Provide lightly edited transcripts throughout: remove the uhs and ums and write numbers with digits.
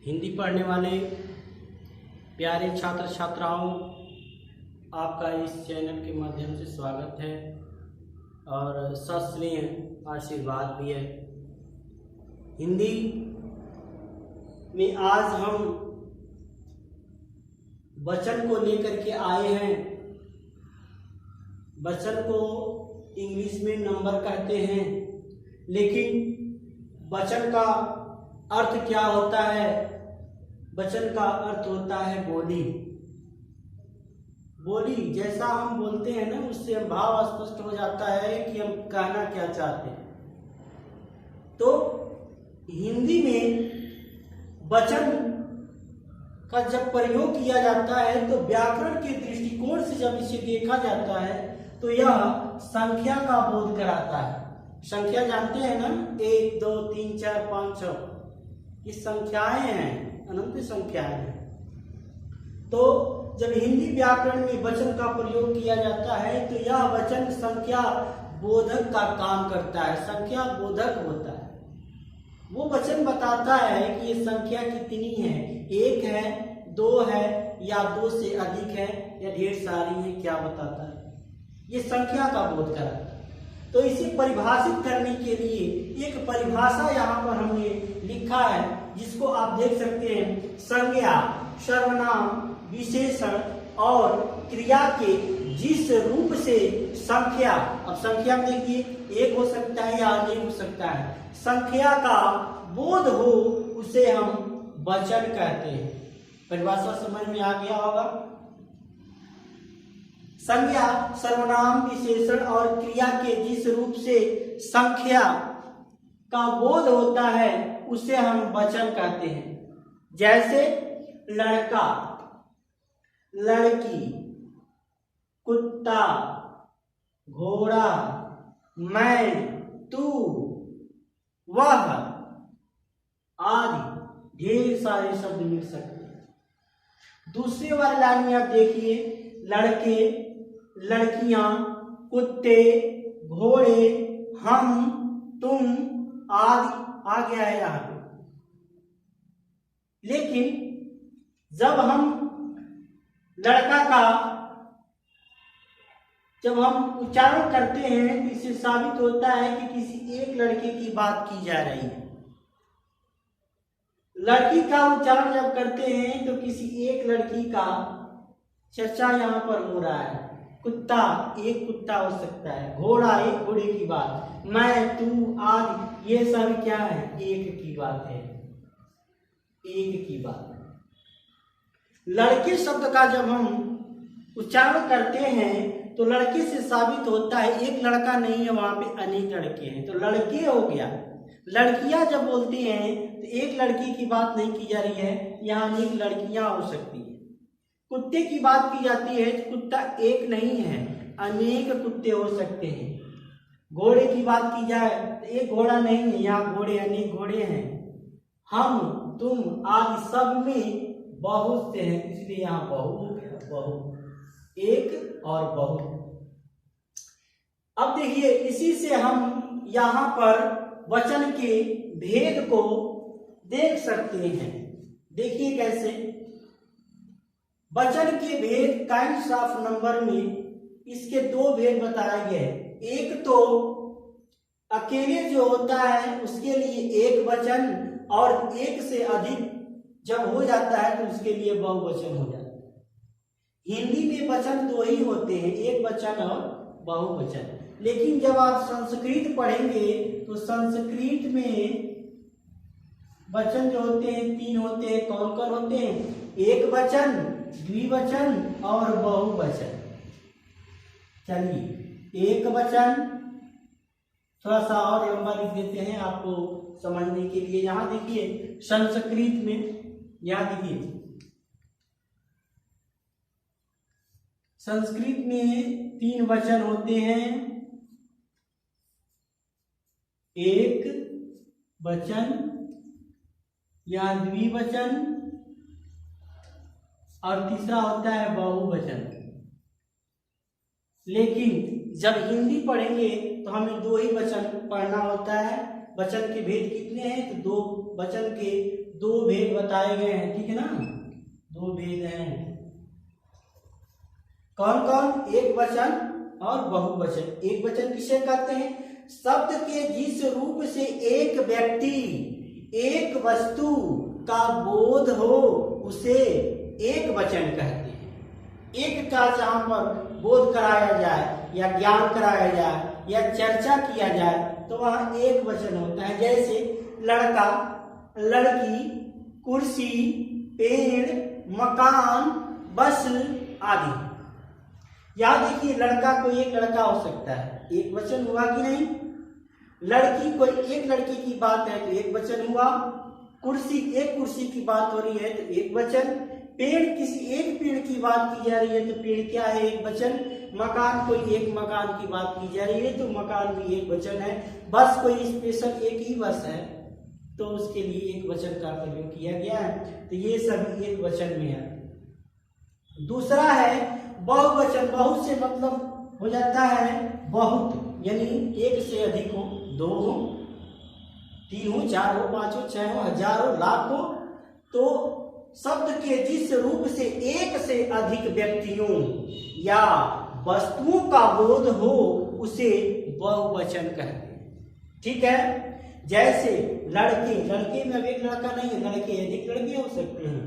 हिंदी पढ़ने वाले प्यारे छात्र छात्राओं, आपका इस चैनल के माध्यम से स्वागत है और सस्नेह आशीर्वाद भी है। हिंदी में आज हम वचन को लेकर के आए हैं। वचन को इंग्लिश में नंबर कहते हैं, लेकिन वचन का अर्थ क्या होता है? वचन का अर्थ होता है बोली। बोली जैसा हम बोलते हैं ना, उससे भाव स्पष्ट हो जाता है कि हम कहना क्या चाहते हैं। तो हिंदी में वचन का जब प्रयोग किया जाता है तो व्याकरण के दृष्टिकोण से जब इसे देखा जाता है तो यह संख्या का बोध कराता है। संख्या जानते हैं ना, 1 2 3 4 5 6, ये संख्याएं हैं, अनंत संख्याएं हैं। तो जब हिंदी व्याकरण में वचन का प्रयोग किया जाता है तो यह वचन संख्या बोधक का काम करता है, संख्या बोधक होता है। वो वचन बताता है कि ये संख्या कितनी है, 1 है, 2 है, या 2 से अधिक है, या ढेर सारी है, क्या बताता है? ये संख्या का बोध कराता है। तो इसे परिभाषित करने के लिए एक परिभाषा यहाँ पर हमने लिखा है, जिसको आप देख सकते हैं। संज्ञा, सर्वनाम, विशेषण और क्रिया के जिस रूप से संख्या, अब संख्या में देखिए 1 हो सकता है या अनेक हो सकता है, संख्या का बोध हो उसे हम वचन कहते हैं। परिभाषा समझ में आ गया होगा। संज्ञा, सर्वनाम, विशेषण और क्रिया के जिस रूप से संख्या का बोध होता है उसे हम वचन कहते हैं। जैसे लड़का, लड़की, कुत्ता, घोड़ा, मैं, तू, वह आदि ढेर सारे शब्द मिल सकते हैं। दूसरे वाले लाइन में आप देखिए, लड़के, लड़कियां, कुत्ते, घोड़े, हम, तुम आदि आ गया है यहाँ पे। लेकिन जब हम लड़का का जब हम उच्चारण करते हैं तो इससे साबित होता है कि किसी एक लड़के की बात की जा रही है। लड़की का उच्चारण जब करते हैं तो किसी एक लड़की का चर्चा यहाँ पर हो रहा है। कुत्ता, एक कुत्ता हो सकता है, घोड़ा, एक घोड़े की बात, मैं, तू आदि, ये सब क्या है? एक की बात है, एक की बात है। लड़के शब्द का जब हम उच्चारण करते हैं तो लड़के से साबित होता है एक लड़का नहीं है, वहां पे अनेक लड़के हैं, तो लड़के हो गया। लड़कियां जब बोलते हैं तो एक लड़की की बात नहीं की जा रही है, यहाँ अनेक लड़कियां हो सकती है। कुत्ते की बात की जाती है तो कुत्ता एक नहीं है, अनेक कुत्ते हो सकते हैं। घोड़े की बात की जाए तो एक घोड़ा नहीं है, यहाँ घोड़े अनेक घोड़े हैं। हम, तुम आदि सब में बहुत से हैं, इसलिए यहाँ बहु हो गया, बहु, एक और बहुत। अब देखिए, इसी से हम यहाँ पर वचन के भेद को देख सकते हैं। देखिए कैसे वचन के भेद काइंड्स ऑफ नंबर में इसके 2 भेद बताए गए। एक तो अकेले जो होता है उसके लिए एक वचन, और एक से अधिक जब हो जाता है तो उसके लिए बहुवचन हो जाता है। हिंदी में वचन 2 ही होते हैं, एक वचन और बहुवचन। लेकिन जब आप संस्कृत पढ़ेंगे तो संस्कृत में वचन जो होते हैं 3 होते हैं। कौन कौन होते हैं? एक वचन, द्विवचन और बहुवचन। चलिए, एक वचन थोड़ा सा और लंबा लिख देते हैं आपको समझने के लिए। यहां देखिए संस्कृत में, यहां देखिए संस्कृत में 3 वचन होते हैं, एक वचन या द्विवचन, और तीसरा होता है बहुवचन। लेकिन जब हिंदी पढ़ेंगे तो हमें 2 ही वचन पढ़ना होता है, वचन के भेद कितने हैं, तो दो वचन के दो भेद बताए गए हैं, ठीक है ना, दो भेद हैं। कौन कौन, एक वचन और बहुवचन। एक वचन किसे कहते हैं, शब्द के जिस रूप से एक व्यक्ति एक वस्तु का बोध हो उसे एक वचन कहते हैं। एक का जहां पर बोध कराया जाए या ज्ञान कराया जाए या चर्चा किया जाए तो वहां एक वचन होता है। जैसे लड़का, लड़की, कुर्सी, पेड़, मकान, बस आदि। यहां देखिए, लड़का कोई एक लड़का हो सकता है, एक वचन हुआ कि नहीं। लड़की कोई एक लड़की की बात है तो एक वचन हुआ। कुर्सी, एक कुर्सी की बात हो रही है तो एक वचन। पेड़, किसी एक पेड़ की बात की जा रही है तो पेड़ क्या है, एक वचन। मकान, कोई एक मकान की बात की जा रही है तो मकान भी एक वचन है। बस कोई स्पेशल एक ही बस है तो उसके लिए एक वचन का प्रयोग किया गया है, तो ये सभी एक वचन में है। दूसरा है बहुवचन। बहुत से मतलब हो जाता है बहुत, यानी एक से अधिक हो, दो हो, तीन हो, चार हो, पांच हो, छह हो, हजार हो, लाख हो। तो शब्द के जिस रूप से एक से अधिक व्यक्तियों या वस्तुओं का बोध हो उसे बहुवचन कहते हैं, ठीक है। जैसे लड़के, लड़के में अब एक लड़का नहीं है, लड़के अधिक लड़के हो सकते हैं।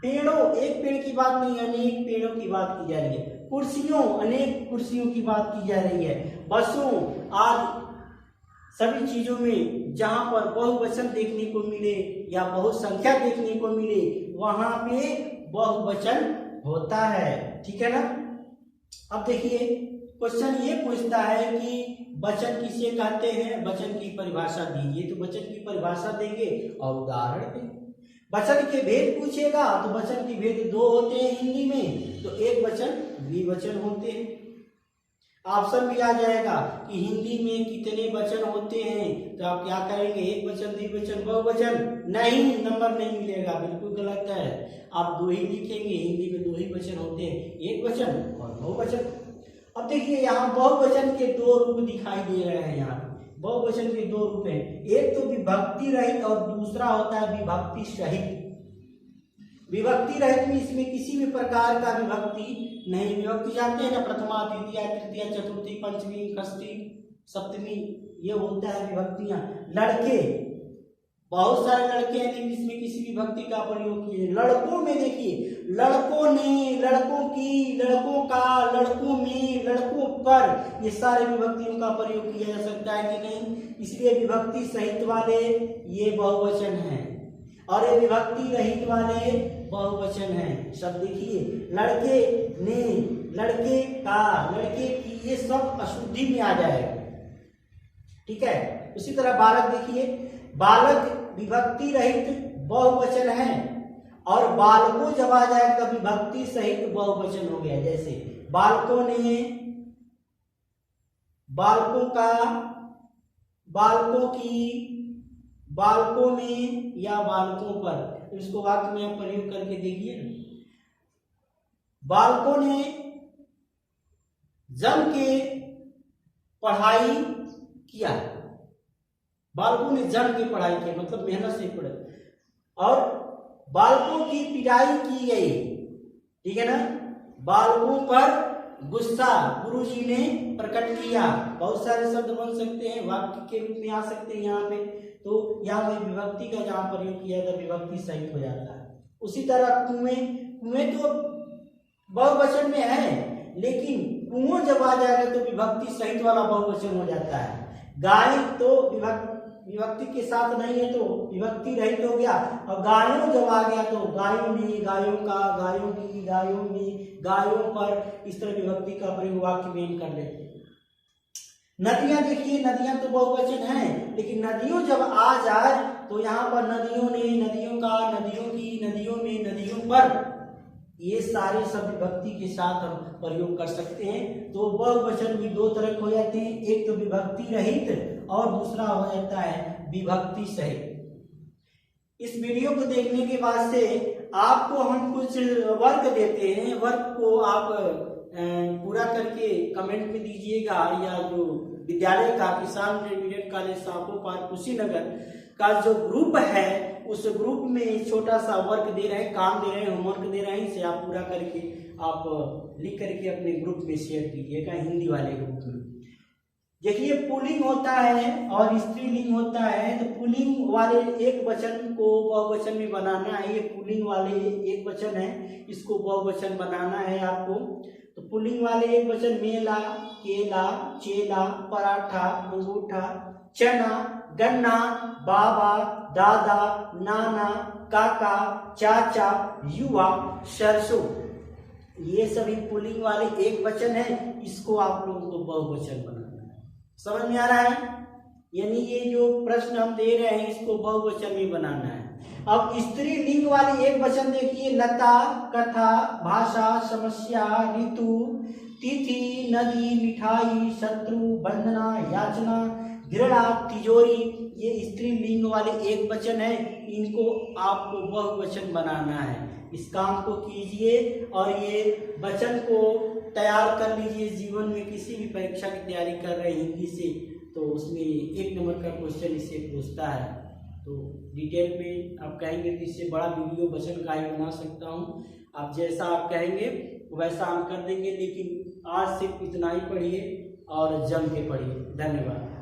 पेड़ों, एक पेड़ की बात नहीं, अनेक पेड़ों की बात की जा रही है। कुर्सियों, अनेक कुर्सियों की बात की जा रही है। बसों आदि सभी चीजों में जहां पर बहुवचन देखने को मिले या बहुसंख्या देखने को मिले वहां पे बहुवचन होता है, ठीक है ना। अब देखिए, क्वेश्चन ये पूछता है कि वचन किसे कहते हैं, वचन की परिभाषा दीजिए। तो वचन की परिभाषा देंगे और उदाहरण देंगे। वचन के भेद पूछेगा तो वचन के भेद दो होते हैं हिंदी में, तो एक वचन, द्विवचन होते हैं। ऑप्शन भी आ जाएगा कि हिंदी में कितने वचन होते हैं, तो आप क्या करेंगे, एक वचन, द्विवचन, बहुवचन। नहीं, नंबर नहीं मिलेगा, बिल्कुल गलत है। आप दो ही लिखेंगे, हिंदी में दो ही वचन होते हैं, एक वचन और बहुवचन। अब देखिए, यहाँ बहुवचन के दो रूप दिखाई दे रहे हैं। यहाँ बहुवचन के दो रूप हैं, एक तो विभक्ति रहित और दूसरा होता है विभक्ति सहित। विभक्ति रहित में इसमें किसी भी प्रकार का विभक्ति नहीं। विभक्ति जानते हैं ना, प्रथमा, द्वितीय, तृतीय, चतुर्थी, पंचमी, षष्ठी, सप्तमी, ये होता है विभक्तियां। लड़के, बहुत सारे लड़के हैं लेकिन इसमें किसी विभक्ति का प्रयोग किए। लड़कों में देखिए, लड़कों ने, लड़कों की, लड़कों का, लड़कों में, लड़कों पर, ये सारे विभक्तियों का प्रयोग किया जा सकता है कि नहीं। इसलिए विभक्ति सहित वाले ये बहुवचन हैं और ये विभक्ति रहित वाले बहुवचन हैं। शब्द देखिए, लड़के ने, लड़के का, लड़के की, ये सब अशुद्धि में आ जाएगा, ठीक है। उसी तरह बालक देखिए, बालक विभक्ति रहित बहुवचन है और बालकों जब आ जाएगा तो विभक्ति सहित बहुवचन हो गया। जैसे बालकों ने, बालकों का, बालकों की, बालकों में या बालकों पर। इसको वाक्य में आप प्रयोग करके देखिए। बालकों ने जम के पढ़ाई किया, बालकों ने जम के पढ़ाई की मतलब मेहनत से पढ़े। और बालकों की पिटाई की गई, ठीक है ना। बालकों पर गुस्सा गुरुजी ने प्रकट किया। बहुत सारे शब्द बन सकते हैं, वाक्य के रूप में आ सकते हैं यहाँ पे। तो यहाँ पे विभक्ति का जहाँ प्रयोग किया था विभक्ति सहित हो जाता है। उसी तरह कुएं, कुएं तो बहुवचन में है लेकिन कुओं जब आ जाएगा तो विभक्ति सहित वाला बहुवचन हो जाता है। गाय तो विभक्ति के साथ नहीं है तो विभक्ति रहित हो गया। और गायों जब आ गया तो गायों में, गायों का, गायों की, गायों में, गायों पर, इस तरह विभक्ति का प्रयोग वाक्य में कर लेते हैं। नदियां देखिए, नदियां तो बहुवचन है लेकिन नदियों जब आ जाए तो यहाँ पर नदियों ने, नदियों का, नदियों की, नदियों में, नदियों पर, ये सारे सब विभक्ति के साथ हम प्रयोग कर सकते हैं। तो बहुवचन भी दो तरह के हो जाते हैं, एक तो विभक्ति रहित और दूसरा हो जाता है विभक्ति सहित। इस वीडियो को देखने के बाद से आपको हम कुछ वर्क देते हैं, वर्क को आप पूरा करके कमेंट में दीजिएगा या जो विद्यालय का किसान इंटरमीडिएट कॉलेज सापो पार्क कुशीनगर का जो ग्रुप है उस ग्रुप में छोटा सा वर्क दे रहे हैं, काम दे रहे हैं, होमवर्क दे रहे हैं। इसे आप पूरा करके आप लिख करके अपने ग्रुप में शेयर कीजिएगा, हिंदी वाले ग्रुप में। देखिए पुल्लिंग होता है और स्त्रीलिंग होता है, तो पुल्लिंग वाले एक वचन को बहुवचन में बनाना है। ये पुल्लिंग वाले एक वचन है, इसको बहुवचन बनाना है आपको। तो पुल्लिंग वाले एक वचन मेला, केला, चेला, पराठा, अंगूठा, चना, गन्ना, बाबा, दादा, नाना, काका, चाचा, युवा, सरसों, ये सभी पुल्लिंग वाले एक वचन है। इसको आप लोगों को बहुवचन बनाना है। समझ में आ रहा है? यानी ये जो प्रश्न हम दे रहे हैं इसको बहुवचन में बनाना है। अब स्त्रीलिंग वाली एक वचन देखिए, लता, कथा, भाषा, समस्या, ऋतु, तिथि, नदी, मिठाई, शत्रु, बंधना, याचना, दृढ़ा, तिजोरी, ये स्त्रीलिंग वाले एक वचन है। इनको आपको बहुवचन बनाना है। इस काम को कीजिए और ये वचन को तैयार कर लीजिए। जीवन में किसी भी परीक्षा की तैयारी कर रहे हैं हिंदी से, तो उसमें 1 नंबर का क्वेश्चन इससे पूछता है। तो डिटेल में आप कहेंगे तो इससे बड़ा वीडियो वचन का ही बना सकता हूँ। आप जैसा आप कहेंगे वैसा हम कर देंगे, लेकिन आज सिर्फ इतना ही पढ़िए और जम के पढ़िए। धन्यवाद।